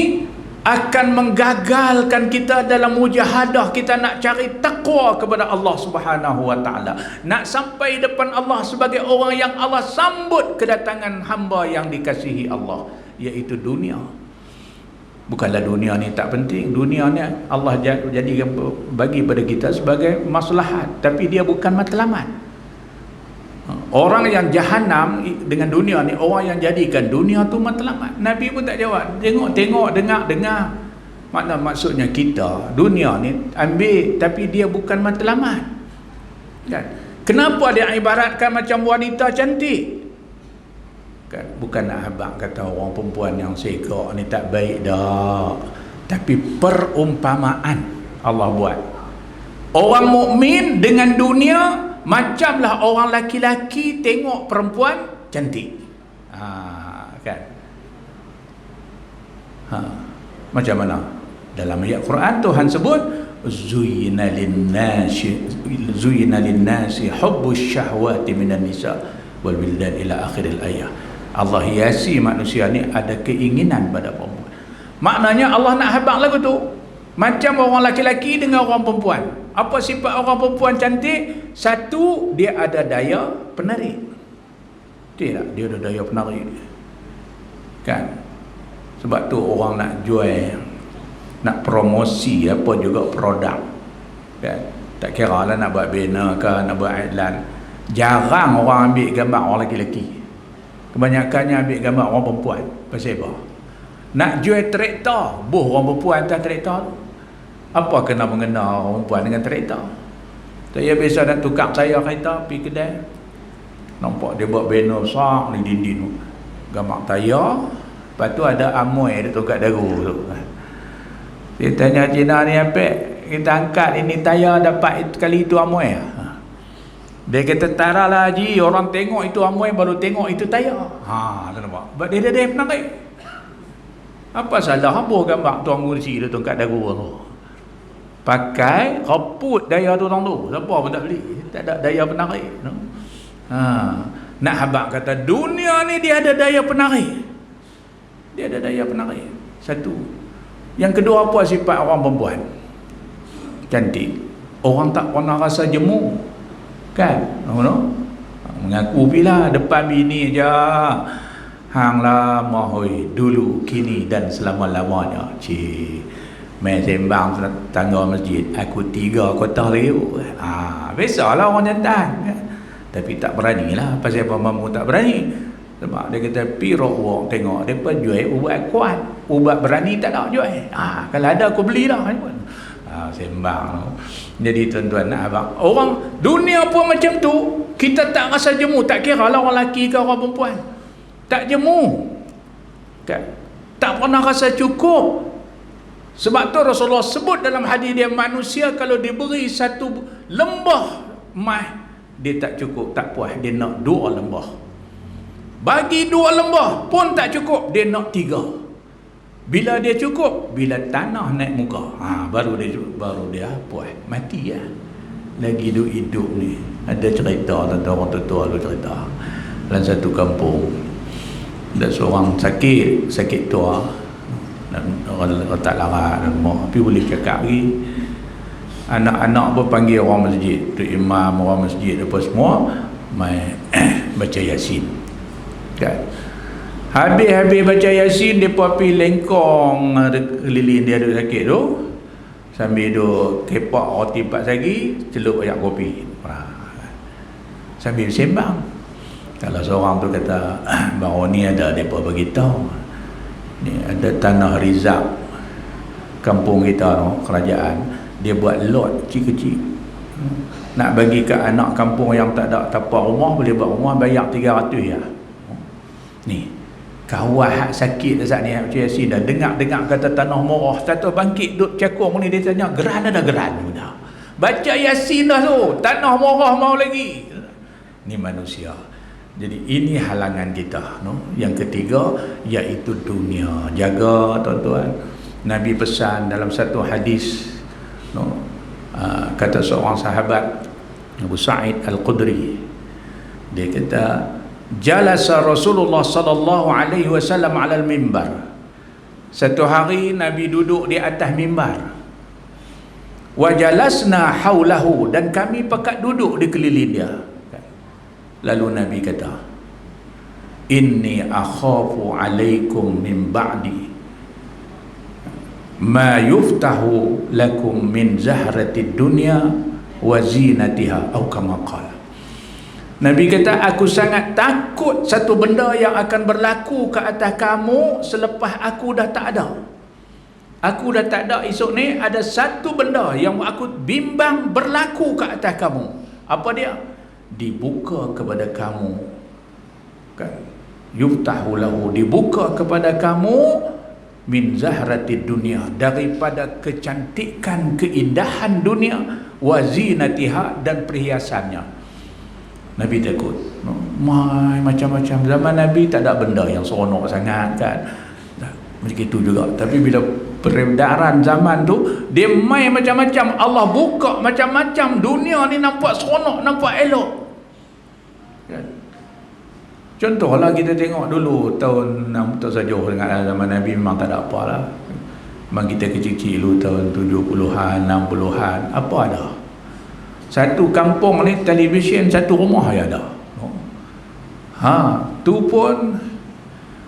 akan menggagalkan kita dalam mujahadah kita nak cari takwa kepada Allah Subhanahu wa taala. Nak sampai depan Allah sebagai orang yang Allah sambut kedatangan hamba yang dikasihi Allah, iaitu dunia. Bukanlah dunia ni tak penting. Dunia ni Allah jadikan bagi pada kita sebagai maslahat, tapi dia bukan matlamat. Orang yang jahanam dengan dunia ni, orang yang jadikan dunia tu matlamat. Nabi pun tak jawab. Tengok, dengar. Maksudnya kita, dunia ni ambil, tapi dia bukan matlamat. Kan? Kenapa dia ibaratkan macam wanita cantik? Kan? Bukan nak habang kata orang perempuan yang segak ni tak baik dah, tapi perumpamaan Allah buat. Orang mukmin dengan dunia macamlah orang laki-laki tengok perempuan cantik. Kan? Macam mana? Dalam ayat Quran Tuhan sebut, Zuyina linnasi hubbus syahwati minan nisa wal wildan ila akhiril ayat. Allah hiasi manusia ni ada keinginan pada perempuan. Maknanya Allah nak habaq lagu tu macam orang laki-laki dengan orang perempuan. Apa sifat orang perempuan cantik? Satu, dia ada daya penarik. Tidak, dia ada daya penarik. Kan? Sebab tu orang nak jual, nak promosi apa juga produk. Kan? Tak kira lah nak buat banner ke, nak buat iklan. Jarang orang ambil gambar orang lelaki. Kebanyakannya ambil gambar orang perempuan. Pasal apa? Nak jual traktor, orang perempuan atas traktor. Apa kena mengena orang perempuan dengan traktor? Saya biasa nak tukar saya kereta pergi kedai, nampak dia buat banner besar di dinding tu, gambar tayar, lepas tu ada amoy dia tukar dagu tu. Dia tanya Cina ni apa? Kita angkat ini tayar dapat kali itu amoy. Dia kata, tara lah Haji, orang tengok itu amoy baru tengok itu tayar. Tu nampak. Sebab dia ada penarik. Apa salah apa gambar tuan kursi dia tongkat dagu tu? Pakai reput daya tu orang tu. Siapa pun tak beli. Tak ada daya penarik. Nak habaq kata dunia ni dia ada daya penarik. Dia ada daya penarik. Satu. Yang kedua, apa sifat orang perempuan? Cantik. Orang tak pernah rasa jemu. Kan? Mengaku bila depan bini je. Hang lama hoi, dulu, kini dan selama-lamanya. Main sembang tangga masjid, aku 3 kota riu. Biasalah orang jantan. Tapi tak berani lah. Pasal apa mamu tak berani? Sebab dia kata pirok orang tengok depa jual ubat kuat, ubat berani tak nak jual. Kalau ada aku belilah. Sembang tu. Jadi tuan-tuan nak abang, orang dunia pun macam tu. Kita tak rasa jemu, tak kira lah orang lelaki ke orang perempuan. Tak jemu. Kan? Tak pernah rasa cukup. Sebab tu Rasulullah sebut dalam hadis dia, manusia kalau diberi satu lembah mah, dia tak cukup, tak puas, dia nak 2 lembah. Bagi 2 lembah pun tak cukup, dia nak 3. Bila dia cukup, bila tanah naik muka, baru dia puas. Mati ya. Lagi hidup ni. Ada cerita tentang orang tua lu cerita. Dalam satu kampung ada seorang sakit tua. Orang tak larat tapi boleh cakap lagi. Anak-anak pun panggil orang masjid, tu imam orang masjid apa semua mai baca Yasin. Kan? Habis baca Yasin, depa pi lengkong keliling dia duk sakit tu. Sambil duk kepak roti 4 sagi, celup air kopi. Sambil sembang. Kalau seorang tu kata, baru ni ada depa bagi tahu. Ni ada tanah Rizak kampung kita tu, kerajaan, dia buat lot kecil-kecil. Nak bagi ke anak kampung yang tak ada tapak rumah, boleh buat rumah bayar 300 ya. Ni kawan hak sakit saat ni macam Yasin dah dengar kata tanah murah, satu bangkit duk cakung ni, dia tanya geran ada geran dah. Baca Yasin dah tu, tanah murah mau lagi. Ni manusia. Jadi ini halangan kita, no? Yang ketiga iaitu dunia. Jaga tuan-tuan. Nabi pesan dalam satu hadis, no? Kata seorang sahabat Abu Sa'id Al-Khudri, dia kata jalasa Rasulullah sallallahu alaihi wasallam ala al-mimbar. Satu hari Nabi duduk di atas mimbar. Wa jalasna haulahu, dan kami pakat duduk di keliling dia. Lalu Nabi kata, inni akhafu alaikum min ba'di ma yuftahu lakum min zahratid dunya wa zinatiha, atau kama qala. Nabi kata, aku sangat takut satu benda yang akan berlaku ke atas kamu selepas aku dah tak ada. Aku dah tak ada esok ni, ada satu benda yang aku bimbang berlaku ke atas kamu. Apa dia? Dibuka kepada kamu, kan? Yuftahu lahu, dibuka kepada kamu min zahratid dunia, daripada kecantikan keindahan dunia, wa zinatiha, dan perhiasannya. Nabi takut. Macam-macam zaman Nabi tak ada benda yang seronok sangat kan. Begitu juga. Tapi bila peredaran zaman tu, dia main macam-macam. Allah buka macam-macam. Dunia ni nampak seronok, nampak elok. Kan? Contohlah kita tengok dulu tahun tak sejauh dengan zaman Nabi, memang tak ada apa lah. Memang kita kecil-kecil dulu tahun 70-an, 60-an, apa ada? Satu kampung ni televisyen satu rumah ya ada. Tu pun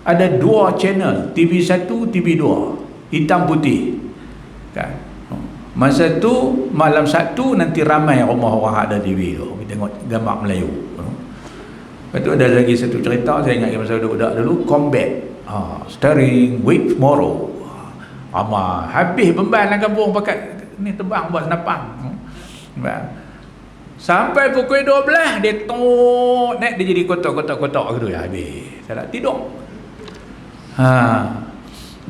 ada 2 channel, TV1, TV2, hitam putih. Kan? Masa tu malam Sabtu nanti ramai rumah orang ada TV tu. Kita tengok gambar Melayu. Lepas tu ada lagi satu cerita saya ingat masa budak dulu, Combat. Starring Wade Morrow. Habis beban dalam kampung pakai ni terbang buat senapang. Sampai pukul 12 dia naik, dia jadi kotak-kotak gitu ya, habis. Saya nak tidur.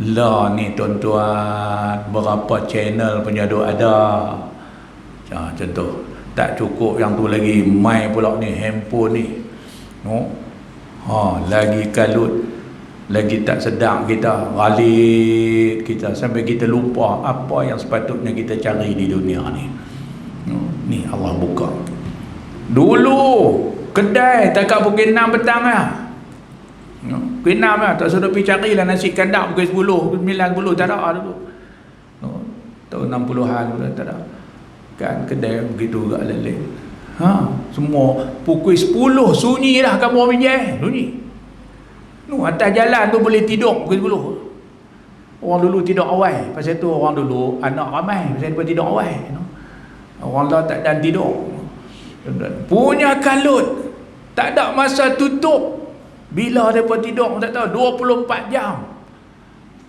Lah ni tuan-tuan, berapa channel penyaduk ada. Contoh, tak cukup yang tu lagi, mai pula ni handphone ni. Lagi kalut, lagi tak sedap kita, galik kita sampai kita lupa apa yang sepatutnya kita cari di dunia ni. Ni Allah buka. Dulu kedai takat pukul 6 petang lah. Pukul 6 lah, tak sudah pergi carilah nasi kandang pukul 10, 9, 10 tak ada dulu. Tahun 60-an tak ada. Kan kedai begitu juga lelek. Semua pukul 10 sunyi dah kamu pinjai, sunyi. Atas jalan tu boleh tidur pukul 10. Orang dulu tidur awal. Pasal tu orang dulu anak ramai, pasal dia tidur awal. Orang lah tak dan tidur. Punya kalut Tak ada masa tutup. Bila mereka tidur tak tahu, 24 jam.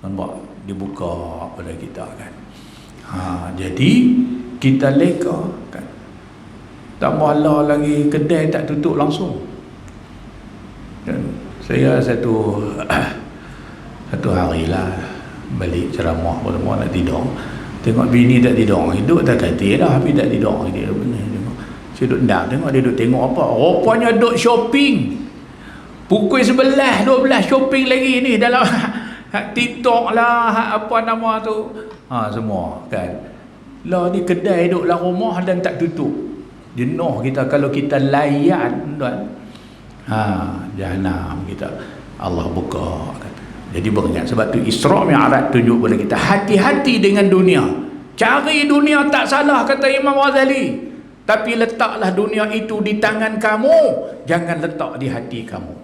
Nampak dibuka pada kita kan. Jadi kita leka kan. Tambah lagi kedai tak tutup langsung. Dan saya satu hari lah balik ceramah semua nak tidur. Tengok bini tak tidur, hidup tak kata dah, tapi tak tidur dia benar. Saya duduk nak tengok dia duduk tengok apa. Rupanya duduk shopping. Pukul 11, 12 shopping lagi ni dalam TikTok lah, apa nama tu. Semua kan. Lah ni kedai duduk dalam rumah dan tak tutup. Jenuh kita kalau kita layan tuan. Jahanam kita. Allah buka kan. Jadi beringat, sebab tu Isra' Mi'raj tunjuk pada kita hati-hati dengan dunia. Cari dunia tak salah kata Imam Ghazali. Tapi letaklah dunia itu di tangan kamu, jangan letak di hati kamu.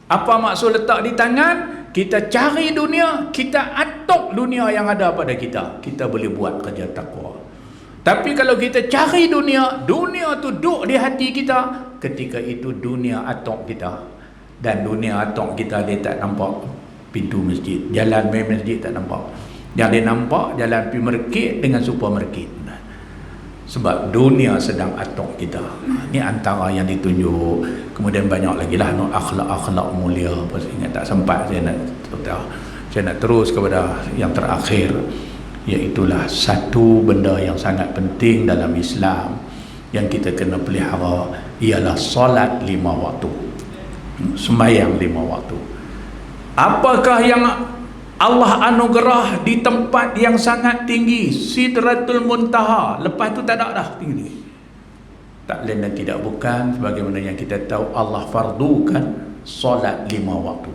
Apa maksud letak di tangan? Kita cari dunia, kita atok dunia yang ada pada kita. Kita boleh buat kerja takwa. Tapi kalau kita cari dunia, dunia tu duduk di hati kita, ketika itu dunia atok kita. Dan dunia atok kita, dia tak nampak pintu masjid, jalan main masjid tak nampak. Yang dia nampak jalan pergi market dengan supermarket. Sebab dunia sedang atok kita. Ini antara yang ditunjuk. Kemudian banyak lagi lah akhlak-akhlak mulia. Ingat tak sempat saya nak terus kepada yang terakhir, iaitulah satu benda yang sangat penting dalam Islam yang kita kena pelihara, ialah solat 5 waktu, sembahyang 5 waktu. Apakah yang Allah anugerah di tempat yang sangat tinggi, Sidratul Muntaha, lepas tu tak ada dah tinggi. Tak lain dan tidak bukan sebagaimana yang kita tahu, Allah fardukan solat 5 waktu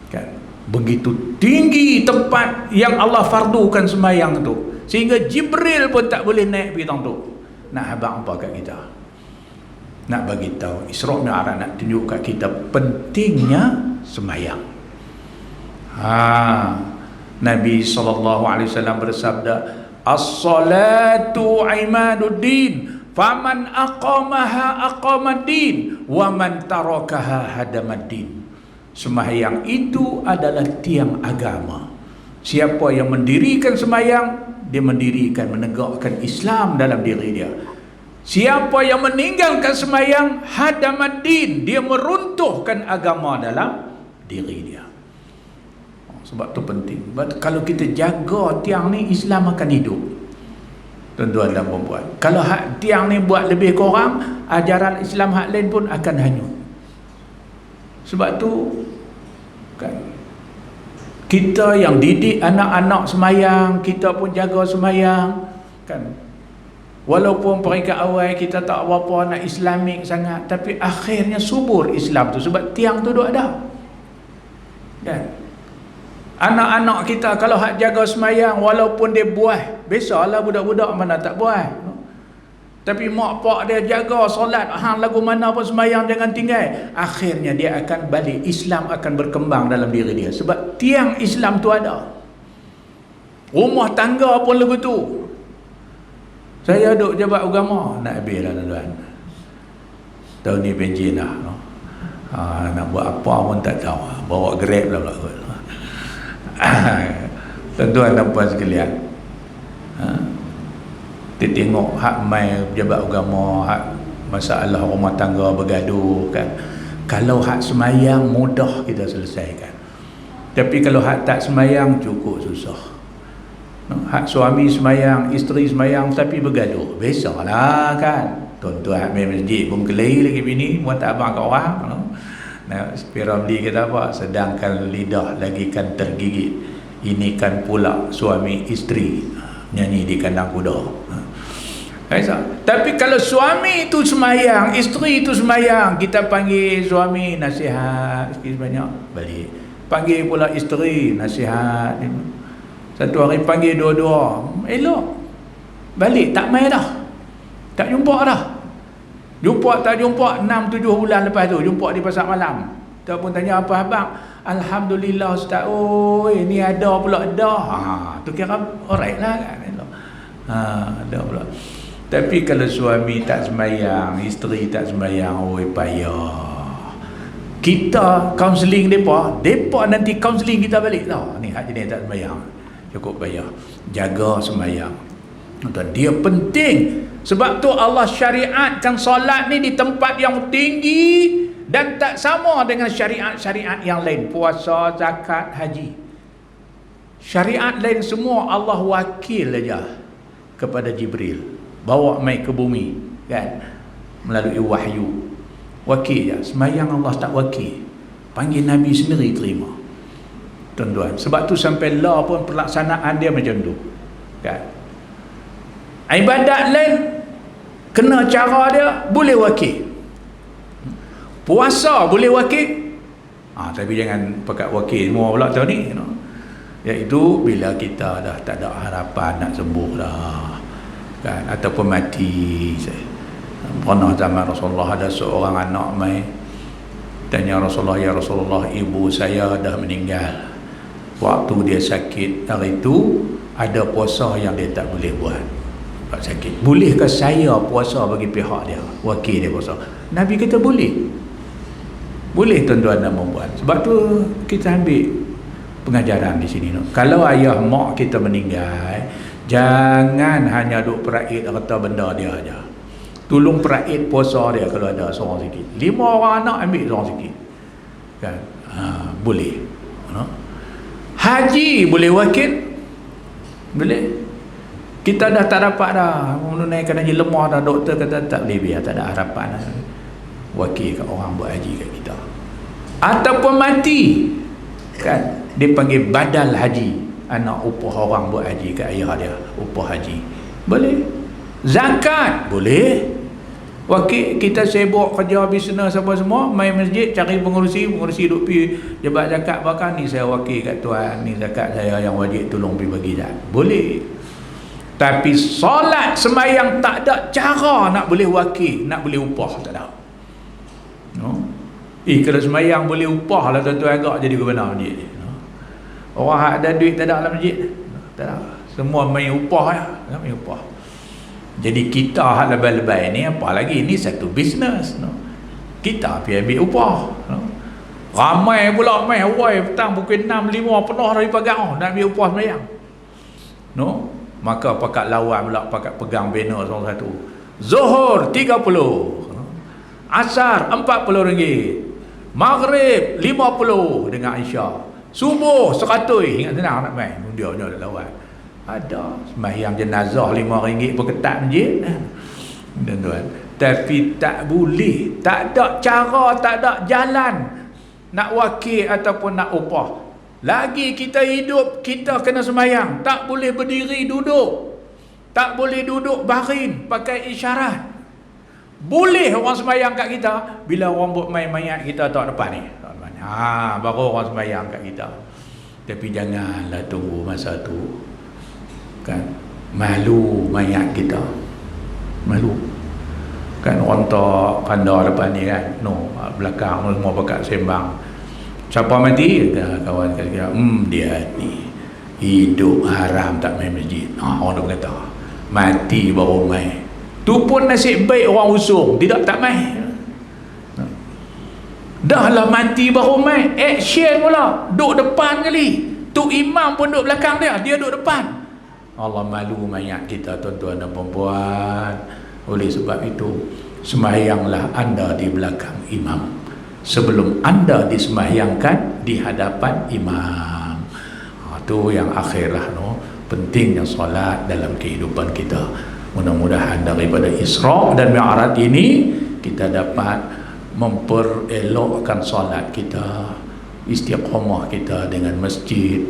kan. Begitu tinggi tempat yang Allah fardukan sembahyang tu, sehingga Jibril pun tak boleh naik pergi tang tu. Nak habaq apa kat kita? Nak bagi tahu Isra' Mi'raj, nak tunjuk kat kita pentingnya sembahyang. Nabi SAW bersabda, as-salatu imaduddin, faman aqamaha aqamaddin, wa man tarakaha hadamaddin. Sembahyang itu adalah tiang agama. Siapa yang mendirikan sembahyang, dia mendirikan, menegakkan Islam dalam diri dia. Siapa yang meninggalkan sembahyang, hadamaddin, dia meruntuhkan agama dalam diri dia. Sebab tu penting. Kalau kita jaga tiang ni, Islam akan hidup, tuan-tuan dan puan-puan. Kalau hak tiang ni buat lebih kurang, ajaran Islam hak lain pun akan hanyut. Sebab tu kan, kita yang didik anak-anak semayang, kita pun jaga semayang kan. Walaupun peringkat awal kita tak apa-apa nak Islamik sangat, tapi akhirnya subur Islam tu sebab tiang tu duk ada kan. Anak-anak kita kalau hak jaga semayang, walaupun dia buah, biasalah budak-budak mana tak buah, tapi mak pak dia jaga solat, lagu mana pun semayang jangan tinggal, akhirnya dia akan balik, Islam akan berkembang dalam diri dia sebab tiang Islam tu ada. Rumah tangga pun lagu tu. Saya duduk jabat agama, nak habis lah tuan-tuan, tahun ni benjin lah, nak buat apa pun tak tahu, bawa Grab lah pula. Tuan-tuan dan puan sekalian, kita tengok hak mai pejabat agama, hak masalah rumah tangga bergaduh kan. Kalau hak semayang mudah kita selesaikan, tapi kalau hak tak semayang cukup susah. Hak suami semayang, isteri semayang tapi bergaduh, biasalah kan. Tuan-tuan main masjid pun kelahi lagi bini, buat tak abang kat orang. Nah, Piramli kata apa? Sedangkan lidah lagi kan tergigit, ini kan pula suami isteri nyanyi di kandang kuda. Tapi kalau suami itu semayang, isteri itu semayang, kita panggil suami nasihat sikit banyak, balik. Panggil pula isteri nasihat. Satu hari panggil dua-dua, elok, balik, tak main dah, tak jumpa dah. Jumpa tak jumpa 6-7 bulan lepas tu jumpa di pasar malam. Kita pun tanya apa abang? Alhamdulillah Ustaz. Oh, ini ada pula dah. Tu kira alright lah kan. Ada pula. Tapi kalau suami tak sembahyang, isteri tak sembahyang, oi payah. Kita kaunseling depa nanti kaunseling kita balik tau. Ni hak jenis tak sembahyang. Cukup payah. Jaga sembahyang. Dan dia penting. Sebab tu Allah syariatkan solat ni di tempat yang tinggi dan tak sama dengan syariat-syariat yang lain. Puasa, zakat, haji. Syariat lain semua Allah wakil aja kepada Jibril. Bawa mai ke bumi kan, melalui wahyu. Wakil je. Sembahyang Allah tak wakil, panggil Nabi sendiri terima, tuan-tuan. Sebab tu sampai law pun pelaksanaan dia macam tu kan. Ibadat lain kena cara dia, boleh wakil. Puasa boleh wakil, tapi jangan pakat wakil semua pula tahu ni, iaitu bila kita dah tak ada harapan nak sembuh dah kan, ataupun mati. Pernah zaman Rasulullah ada seorang anak mai tanya Rasulullah, ya Rasulullah, ibu saya dah meninggal, waktu dia sakit hari itu ada puasa yang dia tak boleh buat, sakit. Bolehkah saya puasa bagi pihak dia, wakil dia puasa? Nabi kata boleh. Boleh tuan-tuan nak membuat. Sebab tu kita ambil pengajaran di sini. Kalau ayah mak kita meninggal, jangan hanya duk peraid harta benda dia aja. Tolong peraid puasa dia kalau ada seorang sikit. 5 orang anak ambil seorang sikit. Kan? Boleh. Haji boleh wakil? Boleh. Kita dah tak dapat dah, menunaikan haji, lemah dah, doktor kata tak boleh, biar tak ada harapan. Wakil kat orang buat haji kat kita. Ataupun mati kan, dia panggil badal haji, anak upah orang buat haji kat ayah dia, upah haji. Boleh. Zakat boleh. Wakil kita sibuk kerja bisnes apa semua, main masjid cari pengurusi duk pi jabat zakat, bahkan ni saya wakil kat tuan, ni zakat saya yang wajib, tolong pi bagi zakat. Boleh. Tapi solat sembahyang tak ada cara nak boleh wakil, nak boleh upah, tak ada. Kalau sembahyang boleh upah lah tuan-tuan, agak jadi gubernur masjid. Orang hak ada duit tak ada dalam masjid, tak ada. Semua main upah ya, main upah. Jadi kita hak lebay-lebay ni apa lagi, ni satu bisnes. Kita pergi ambil upah. Ramai pula main awal petang pukul 6, 5 penuh dari pagi nak ambil upah sembahyang. Maka pakat lawan pula, pakat pegang banner satu. Zuhur 30, Asar RM40, Maghrib 50 dengan Isyak, Subuh 100. Ingat senang nak main, dia nak lawan. Ada sembahyang jenazah RM5 pun ketat masjid, tuan-tuan. Tapi tak boleh, tak ada cara, tak ada jalan nak wakil ataupun nak upah. Lagi kita hidup, kita kena sembahyang, tak boleh berdiri duduk, tak boleh duduk baring, pakai isyarat. Boleh orang sembahyang kat kita bila orang buat main mayat kita tak depan ni, baru orang sembahyang kat kita. Tapi janganlah tunggu masa tu kan, malu mayat kita, malu kan. Orang tak kanda depan ni kan, belakang semua pakat sembang. Siapa mati? Kawan kata, dia ni hidup haram tak main masjid. Orang dah kata mati baru main. Tu pun nasib baik orang usung, tidak tak main. Dah lah mati baru main, action pula, duduk depan kali. Tu imam pun duduk belakang dia duduk depan. Allah, malu mayat kita tuan-tuan dan perempuan. Oleh sebab itu, sembahyanglah anda di belakang imam sebelum anda disembahyangkan di hadapan imam. Itu yang akhirlah pentingnya solat dalam kehidupan kita. Mudah-mudahan daripada Isra dan Mi'raj ini kita dapat memperelokkan solat kita, istiqamah kita dengan masjid,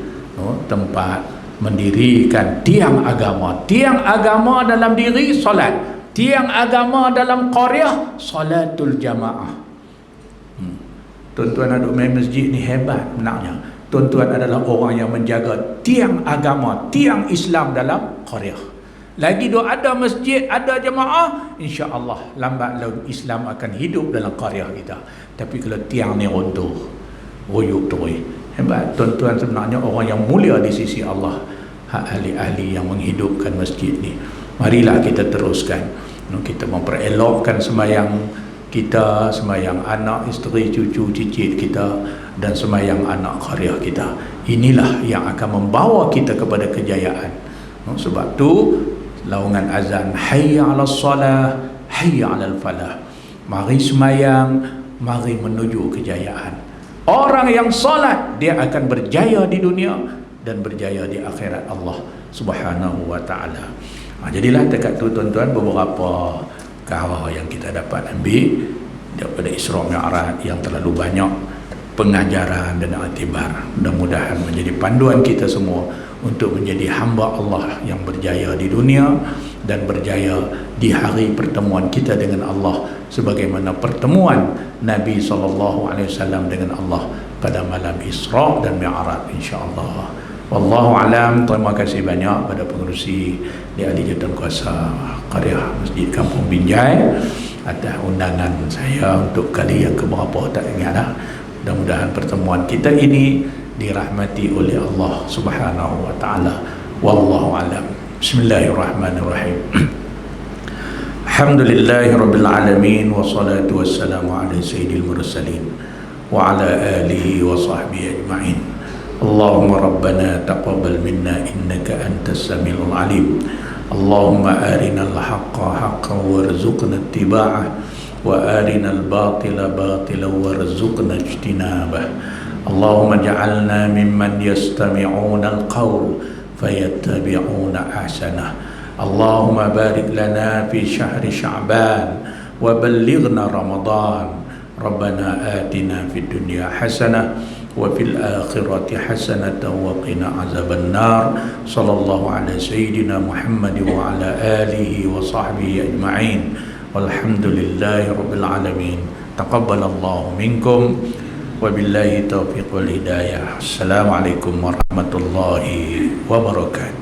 tempat mendirikan tiang agama. Tiang agama dalam diri solat, tiang agama dalam qaryah solatul jamaah. Tuan-tuan ada main masjid ni hebat benarnya. Tuan-tuan adalah orang yang menjaga tiang agama, tiang Islam dalam qaryah. Lagi dua ada masjid, ada jemaah, insya-Allah lambat laun Islam akan hidup dalam qaryah kita. Tapi kalau tiang ni runtuh, royuk terus. Hebat tuan-tuan, sebenarnya orang yang mulia di sisi Allah, ahli-ahli yang menghidupkan masjid ni. Marilah kita teruskan. Kita memperelokkan sembahyang kita, sembahyang anak, isteri, cucu, cicit kita, dan sembahyang anak karya kita. Inilah yang akan membawa kita kepada kejayaan. Sebab tu laungan azan, hayya 'alas salah, hayya 'alal falah. Mari sembahyang, mari menuju kejayaan. Orang yang salat, dia akan berjaya di dunia dan berjaya di akhirat Allah Subhanahu wa ta'ala. Jadilah dekat tu tuan-tuan beberapa perkara yang kita dapat ambil daripada Isra Mi'raj yang terlalu banyak pengajaran dan iktibar. Mudah-mudahan menjadi panduan kita semua untuk menjadi hamba Allah yang berjaya di dunia dan berjaya di hari pertemuan kita dengan Allah, sebagaimana pertemuan Nabi SAW dengan Allah pada malam Isra dan Mi'raj, insya-Allah. Wallahu alam. Terima kasih banyak pada pengerusi di Ahli Jawatankuasa Qaryah Masjid Kampung Binjai atas undangan saya untuk kali yang keberapa tak ingat dah. Mudah-mudahan pertemuan kita ini dirahmati oleh Allah Subhanahu wa taala. Wallahu alam. Bismillahirrahmanirrahim. Alhamdulillahirabbil alamin, wassalatu wassalamu ala sayyidil mursalin wa ala alihi wa sahbihi ajma'in. Allahumma rabbana taqabbal minna innaka antas samiul alim. Allahumma arinal haqqa haqqan warzuqna ittiba'ah wa arinal batila batilan warzuqna ijtinabah. Allahumma ja'alna mimman yastami'una al-qawl fayattabi'una ahsanah. Allahumma barik lana fi syahri Sya'ban wa ballighna Ramadan. Rabbana atina fid dunya hasanah wa fil akhirati hasanatan wa qina azaban nar. Sallallahu ala sayyidina Muhammad wa ala alihi wa sahbihi ajma'in. Walhamdulillahi rabbil alamin. Taqabbalallahu minkum wa billahi taufiq wal hidayah. Assalamualaikum warahmatullahi wabarakatuh.